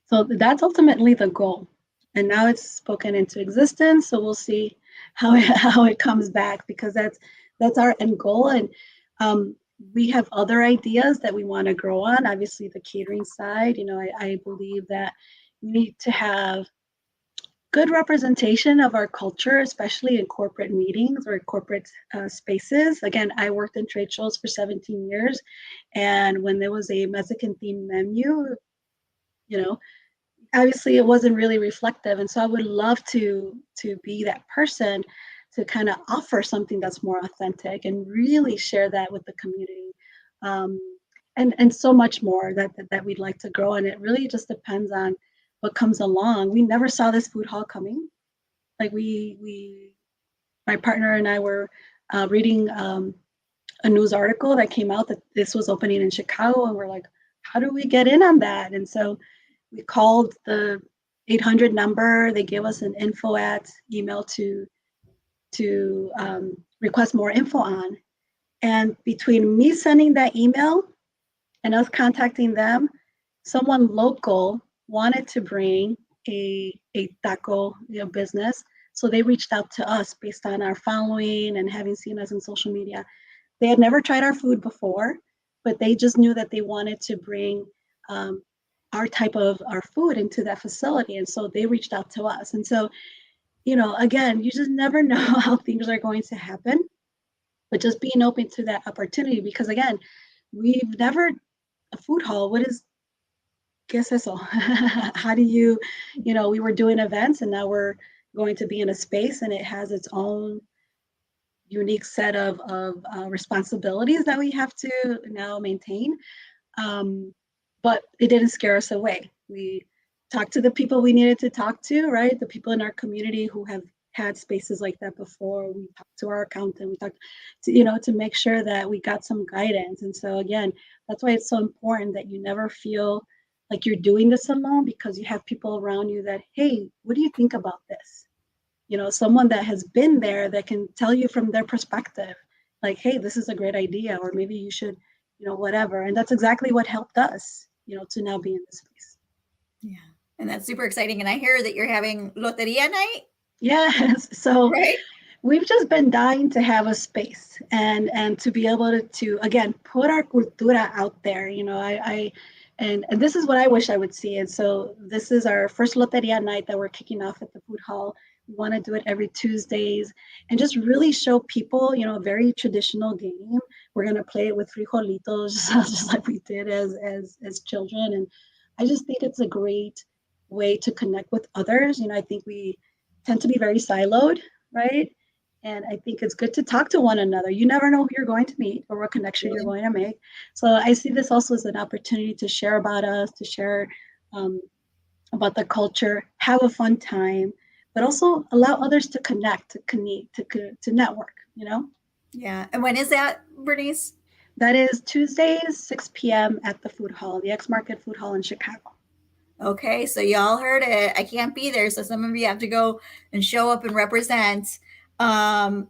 So that's ultimately the goal. And now it's spoken into existence. So we'll see how it comes back, because that's our end goal. And we have other ideas that we want to grow on. Obviously, the catering side. I believe that we need to have good representation of our culture, especially in corporate meetings or corporate spaces. Again, I worked in trade shows for 17 years, and when there was a Mexican themed menu, you know, obviously it wasn't really reflective. And so I would love to be that person to kind of offer something that's more authentic and really share that with the community. Um, and so much more that we'd like to grow. And it really just depends on what comes along. We never saw this food hall coming. Like my partner and I were reading a news article that came out that this was opening in Chicago, and we're like, how do we get in on that? And so we called the 800 number. They gave us an info at email to request more info on. And between me sending that email and us contacting them, someone local wanted to bring a taco business. So they reached out to us based on our following and having seen us in social media. They had never tried our food before, but they just knew that they wanted to bring our type of our food into that facility. And so they reached out to us. And so, again, you just never know how things are going to happen, but just being open to that opportunity, because again, we've never, a food hall, what is, ¿qué es eso? How do you, we were doing events and now we're going to be in a space and it has its own unique set of responsibilities that we have to now maintain. But it didn't scare us away. We talked to the people we needed to talk to, right? The people in our community who have had spaces like that before. We talked to our accountant. We talked to, to make sure that we got some guidance. And so again, that's why it's so important that you never feel like you're doing this alone, because you have people around you that, hey, what do you think about this? Someone that has been there that can tell you from their perspective, like, hey, this is a great idea, or maybe you should, whatever. And that's exactly what helped us, to now be in this space. Yeah. And that's super exciting. And I hear that you're having Loteria night. Yes. So right? We've just been dying to have a space and to be able to again, put our cultura out there. And this is what I wish I would see. And so this is our first Loteria night that we're kicking off at the food hall. We want to do it every Tuesdays and just really show people, a very traditional game. We're going to play it with frijolitos, just like we did as children. And I just think it's a great way to connect with others. I think we tend to be very siloed, right? And I think it's good to talk to one another. You never know who you're going to meet or what connection you're going to make. So I see this also as an opportunity to share about us, to share about the culture, have a fun time, but also allow others to connect, to network, Yeah. And when is that, Bernice? That is Tuesdays, 6 p.m. at the food hall, the X Market Food Hall in Chicago. Okay, so y'all heard it. I can't be there, so some of you have to go and show up and represent. Bernice,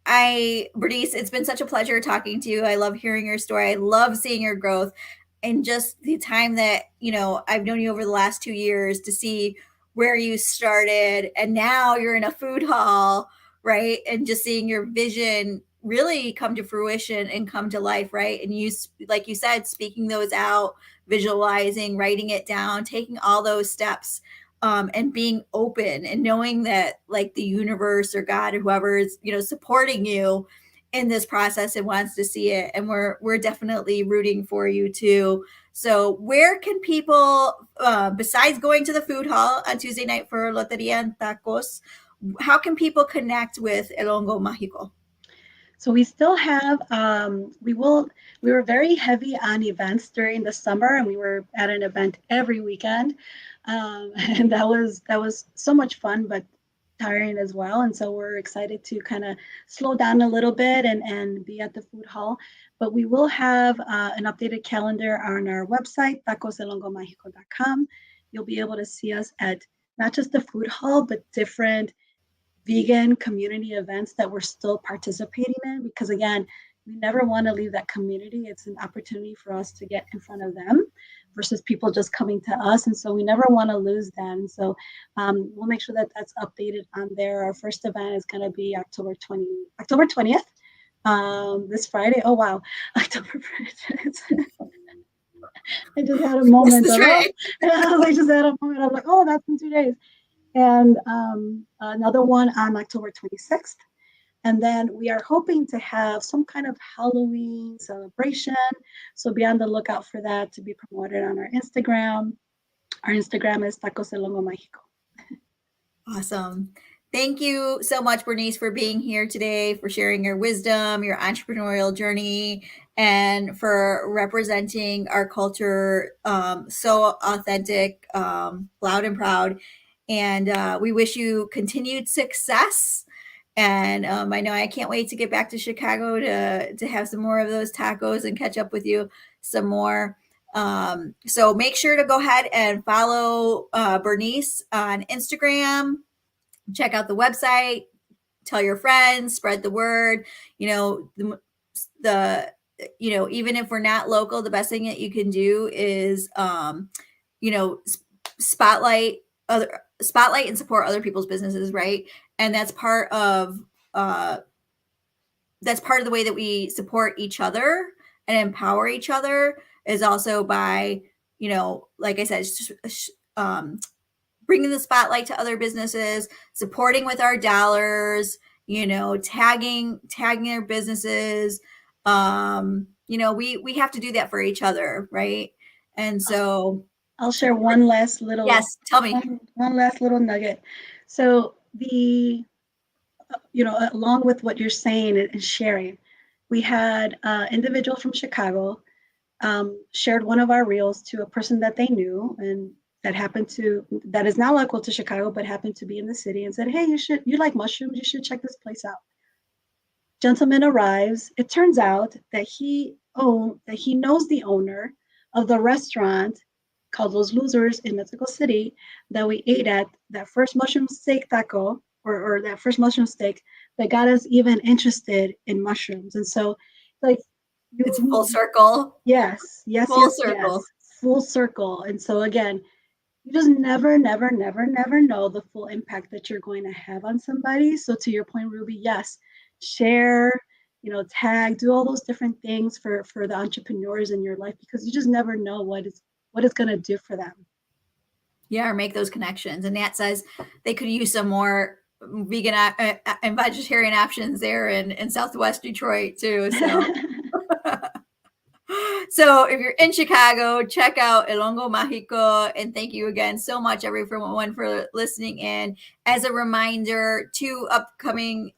it's been such a pleasure talking to you. I love hearing your story. I love seeing your growth, and just the time that I've known you over the last 2 years to see where you started, and now you're in a food hall, right? And just seeing your vision really come to fruition and come to life, right? And you, like you said, speaking those out, visualizing, writing it down, taking all those steps, and being open and knowing that like the universe or God or whoever is, supporting you in this process and wants to see it. And we're definitely rooting for you too. So where can people, besides going to the food hall on Tuesday night for Loteria and Tacos, how can people connect with El Hongo Magico? So we still have, we were very heavy on events during the summer, and we were at an event every weekend. And that was so much fun, but tiring as well. And so we're excited to kind of slow down a little bit and be at the food hall. But we will have an updated calendar on our website, tacoselongomagico.com. You'll be able to see us at not just the food hall, but different vegan community events that we're still participating in, because again, we never want to leave that community. It's an opportunity for us to get in front of them versus people just coming to us. And so we never want to lose them. So we'll make sure that that's updated on there. Our first event is going to be October 20th, this Friday. Oh, wow. October 20th. I just had a moment. I just had a moment. I'm like, oh, that's in 2 days. And another one on October 26th. And then we are hoping to have some kind of Halloween celebration. So be on the lookout for that to be promoted on our Instagram. Our Instagram is Tacos El Hongo Magico. Awesome. Thank you so much, Bernice, for being here today, for sharing your wisdom, your entrepreneurial journey, and for representing our culture so authentic, loud and proud. And we wish you continued success. And I know I can't wait to get back to Chicago to have some more of those tacos and catch up with you some more. So make sure to go ahead and follow Bernice on Instagram. Check out the website. Tell your friends. Spread the word. You know the even if we're not local, the best thing that you can do is spotlight and support other people's businesses, right? And that's part of the way that we support each other and empower each other, is also by, like I said, bringing the spotlight to other businesses, supporting with our dollars, tagging their businesses. We have to do that for each other, right? And so I'll share one last little. Yes, tell me. One last little nugget. So along with what you're saying and sharing, we had an individual from Chicago shared one of our reels to a person that they knew, and that is now local to Chicago, but happened to be in the city, and said, "Hey, you like mushrooms? You should check this place out." Gentleman arrives. It turns out that he knows the owner of the restaurant called Los Losers in Mexico City that we ate at, that first mushroom steak taco, or that first mushroom steak that got us even interested in mushrooms. And so, like, it's full circle. Yes, full circle. Full circle. And so again, you just never know the full impact that you're going to have on somebody. So to your point, Ruby, yes, share, tag, do all those different things for the entrepreneurs in your life, because you just never know what it's going to do for them. Yeah, or make those connections. And Nat says they could use some more vegan and vegetarian options there in Southwest Detroit too. So. So if you're in Chicago, check out El Hongo Magico. And thank you again so much, everyone, for listening in. As a reminder, 2 upcoming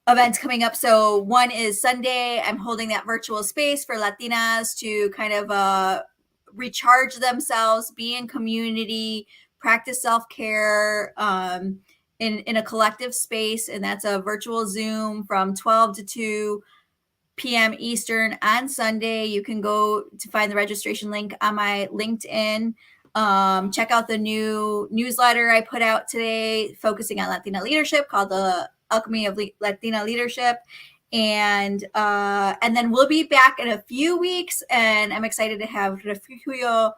events coming up. So one is Sunday. I'm holding that virtual space for Latinas to kind of recharge themselves, be in community, practice self-care in a collective space. And that's a virtual Zoom from 12 to 2 p.m. Eastern on Sunday. You can go to find the registration link on my LinkedIn. Check out the new newsletter I put out today, focusing on Latina leadership, called The Alchemy of Latina Leadership. And then we'll be back in a few weeks, and I'm excited to have Refugio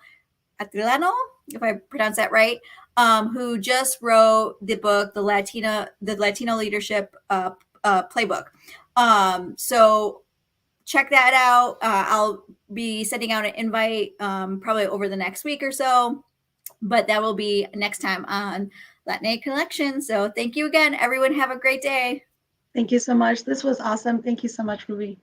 Atrilano, if I pronounce that right, who just wrote the book, the Latino Leadership Playbook. So check that out. I'll be sending out an invite probably over the next week or so, but that will be next time on Latina Connection. So thank you again, everyone. Have a great day. Thank you so much. This was awesome. Thank you so much, Ruby.